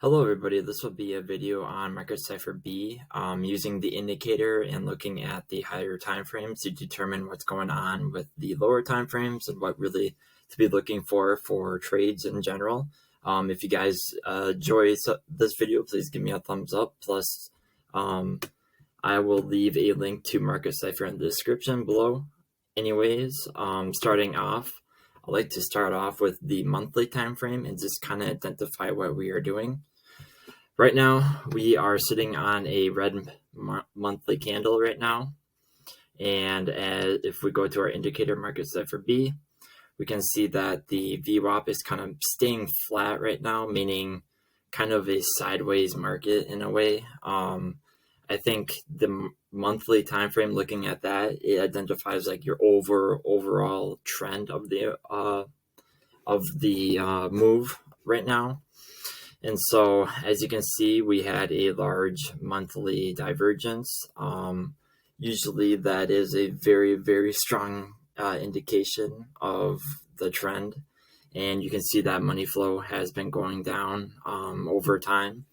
Hello everybody, this will be a video on Market Cipher B using the indicator and looking at the higher time frames to determine what's going on with the lower time frames and what really to be looking for trades in general. If you guys enjoy this video, please give me a thumbs up. Plus, I will leave a link to Market Cipher in the description below. Anyways, starting off, I like to start off with the monthly time frame and just kind of identify what we are doing. Right now, we are sitting on a red monthly candle right now. And if we go to our indicator Market Cipher B, we can see that the VWAP is kind of staying flat right now, meaning kind of a sideways market in a way. I think the monthly time frame, looking at that, it identifies like your overall trend of the move right now. And so, as you can see, we had a large monthly divergence. Usually that is a very, very strong indication of the trend. And you can see that money flow has been going down over time.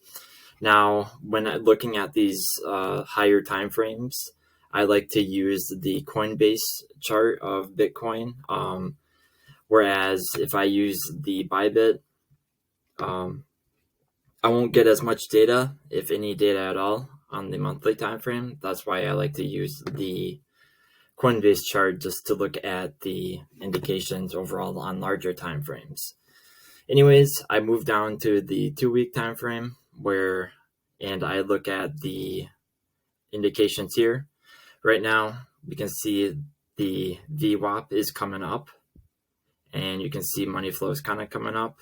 Now, when looking at these higher time frames, I like to use the Coinbase chart of Bitcoin. Whereas if I use the Bybit, I won't get as much data, if any data at all, on the monthly time frame. That's why I like to use the Coinbase chart just to look at the indications overall on larger time frames. Anyways, I move down to the 2-week time frame and I look at the indications here. Right now, we can see the VWAP is coming up, and you can see money flow is kind of coming up.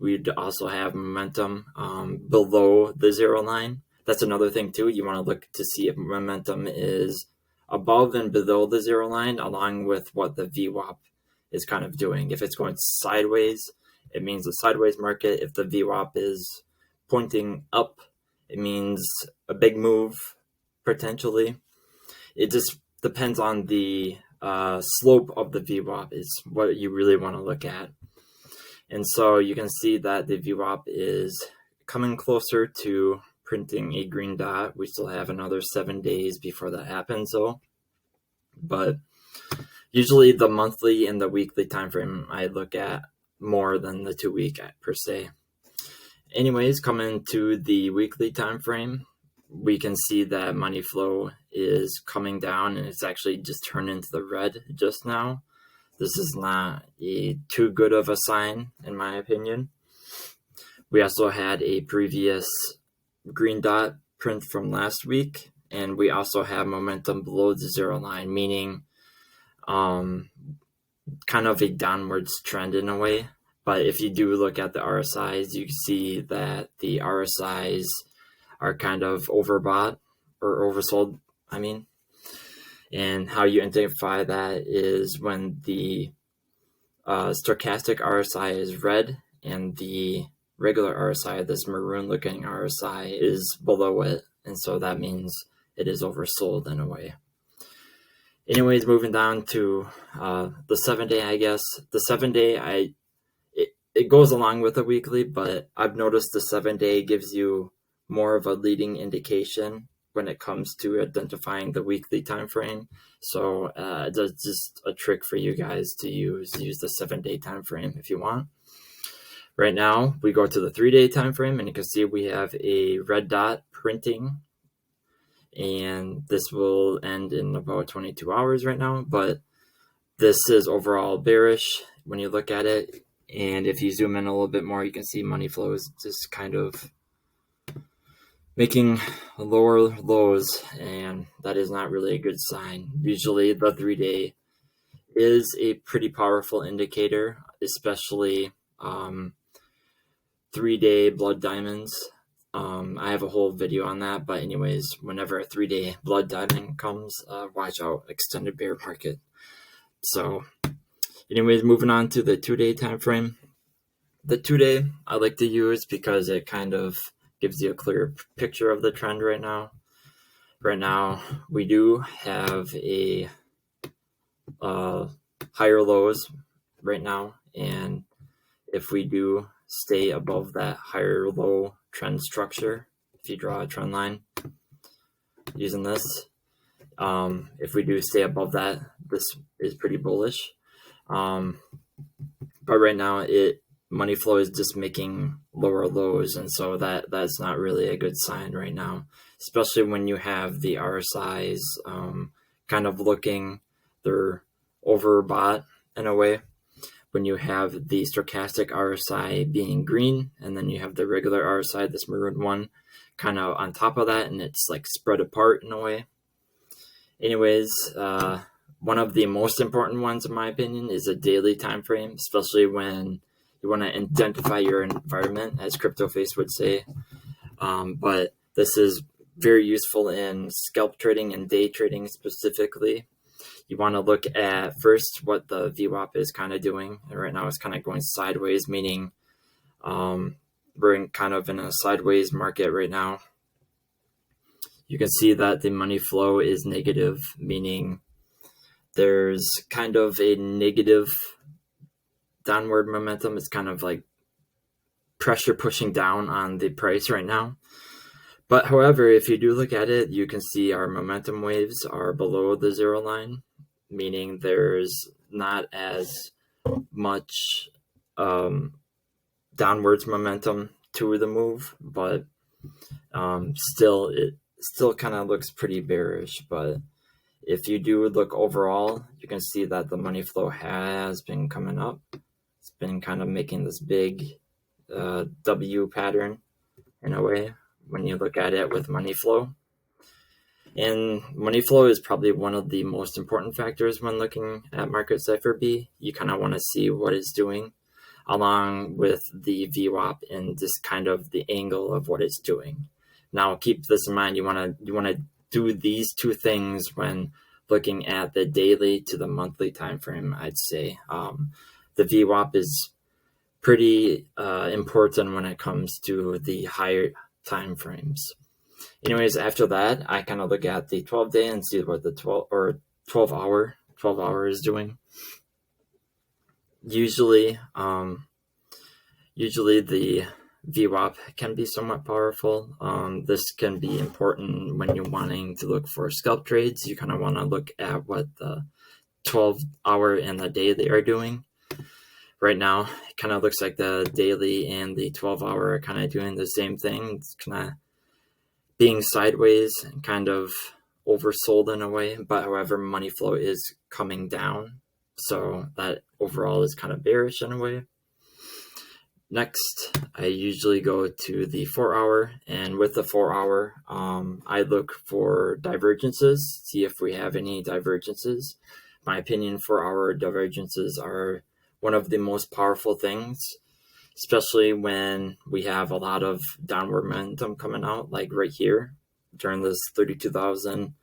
We'd also have momentum below the 0 line. That's another thing too. You want to look to see if momentum is above and below the 0 line, along with what the VWAP is kind of doing. If it's going sideways, it means a sideways market. If the VWAP is pointing up, it means a big move, potentially. It just depends on the slope of the VWAP is what you really want to look at. And so you can see that the VWAP is coming closer to printing a green dot. We still have another 7 days before that happens, though. But usually the monthly and the weekly time frame I look at more than the 2-week per se. Anyways, coming to the weekly time frame, we can see that money flow is coming down, and it's actually just turned into the red just now. This is not too good of a sign, in my opinion. We also had a previous green dot print from last week, and we also have momentum below the 0 line, meaning kind of a downwards trend in a way. But if you do look at the RSIs, you see that the RSIs are kind of overbought or oversold, And how you identify that is when the stochastic RSI is red and the regular RSI, this maroon looking RSI, is below it. And so that means it is oversold in a way. Anyways, moving down to the 7-day, I guess. The 7-day, it goes along with the weekly, but I've noticed the 7-day gives you more of a leading indication when it comes to identifying the weekly time frame. So that's just a trick for you guys to use the 7-day time frame if you want. Right now, we go to the 3-day time frame, and you can see we have a red dot printing, and this will end in about 22 hours right now, but this is overall bearish when you look at it. And if you zoom in a little bit more, you can see money flow is just kind of making lower lows, and that is not really a good sign. Usually the 3-day is a pretty powerful indicator, especially 3-day blood diamonds. I have a whole video on that, but anyways, whenever a 3-day blood diamond comes, watch out, extended bear market. So anyways, moving on to the 2-day time frame. The 2-day I like to use because it kind of gives you a clear picture of the trend right now. Right now, we do have a higher lows right now, and if we do stay above that higher low trend structure. If you draw a trend line using this, if we do stay above that, this is pretty bullish. But right now, money flow is just making lower lows, and so that's not really a good sign right now, especially when you have the RSIs kind of looking, they're overbought in a way. When you have the stochastic RSI being green, and then you have the regular RSI, this maroon one, kind of on top of that, and it's like spread apart in a way. Anyways, one of the most important ones, in my opinion, is a daily time frame, especially when you want to identify your environment, as CryptoFace would say. But this is very useful in scalp trading and day trading specifically. You want to look at first what the VWAP is kind of doing. And right now it's kind of going sideways, meaning we're kind of in a sideways market right now. You can see that the money flow is negative, meaning there's kind of a negative downward momentum. It's kind of like pressure pushing down on the price right now. But however, if you do look at it, you can see our momentum waves are below the zero line, meaning there's not as much downwards momentum to the move, but it still kind of looks pretty bearish. But if you do look overall, you can see that the money flow has been coming up. It's been kind of making this big W pattern in a way when you look at it with money flow. And money flow is probably one of the most important factors when looking at Market Cipher B. You kind of want to see what it's doing along with the VWAP and just kind of the angle of what it's doing. Now, keep this in mind. You want to do these two things when looking at the daily to the monthly time frame, I'd say. The VWAP is pretty important when it comes to the higher time frames. Anyways, after that, I kind of look at the 12-day and see what the 12 hour is doing. Usually the VWAP can be somewhat powerful. This can be important when you're wanting to look for scalp trades. You kind of want to look at what the 12-hour and the daily are doing. Right now, it kind of looks like the daily and the 12-hour are kind of doing the same thing. It's kind of being sideways and kind of oversold in a way. But however, money flow is coming down. So that overall is kind of bearish in a way. Next, I usually go to the 4-hour. And with the 4-hour, I look for divergences, see if we have any divergences. In my opinion, 4-hour divergences are one of the most powerful things, especially when we have a lot of downward momentum coming out, like right here during this 32,000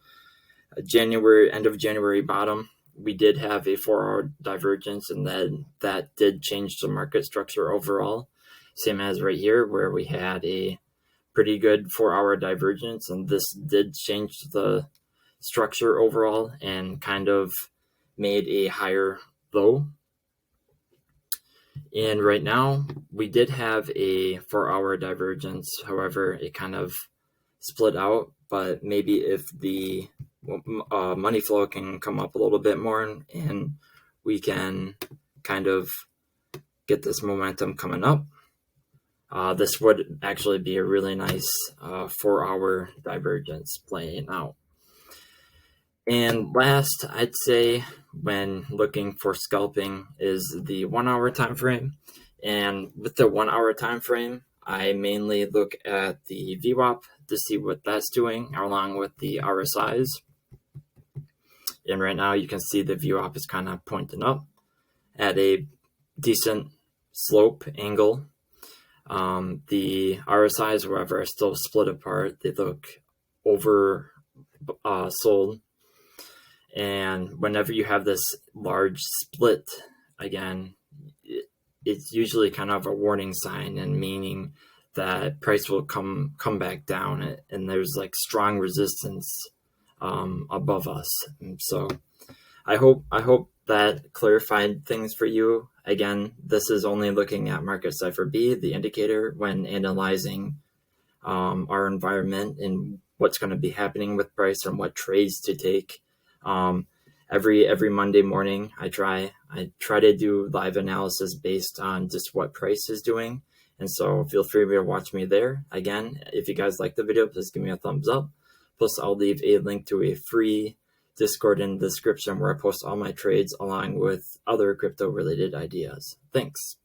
end of January bottom. We did have a 4-hour divergence, and then that did change the market structure overall. Same as right here, where we had a pretty good 4-hour divergence, and this did change the structure overall and kind of made a higher low. And right now, we did have a 4-hour divergence. However, it kind of split out. But maybe if the money flow can come up a little bit more and we can kind of get this momentum coming up, this would actually be a really nice 4-hour divergence playing out. And last, I'd say when looking for scalping is the 1-hour time frame. And with the 1-hour time frame, I mainly look at the VWAP to see what that's doing, along with the RSIs. And right now you can see the VWAP is kind of pointing up at a decent slope angle. The RSIs, however, are still split apart. They look sold. And whenever you have this large split, again, it's usually kind of a warning sign, and meaning that price will come back down, and there's like strong resistance above us. And so I hope that clarified things for you. Again, this is only looking at Market Cipher B, the indicator, when analyzing our environment and what's going to be happening with price and what trades to take. Every Monday morning, I try to do live analysis based on just what price is doing. And so feel free to watch me there. Again, if you guys like the video, please give me a thumbs up. Plus, I'll leave a link to a free Discord in the description where I post all my trades along with other crypto related ideas. Thanks.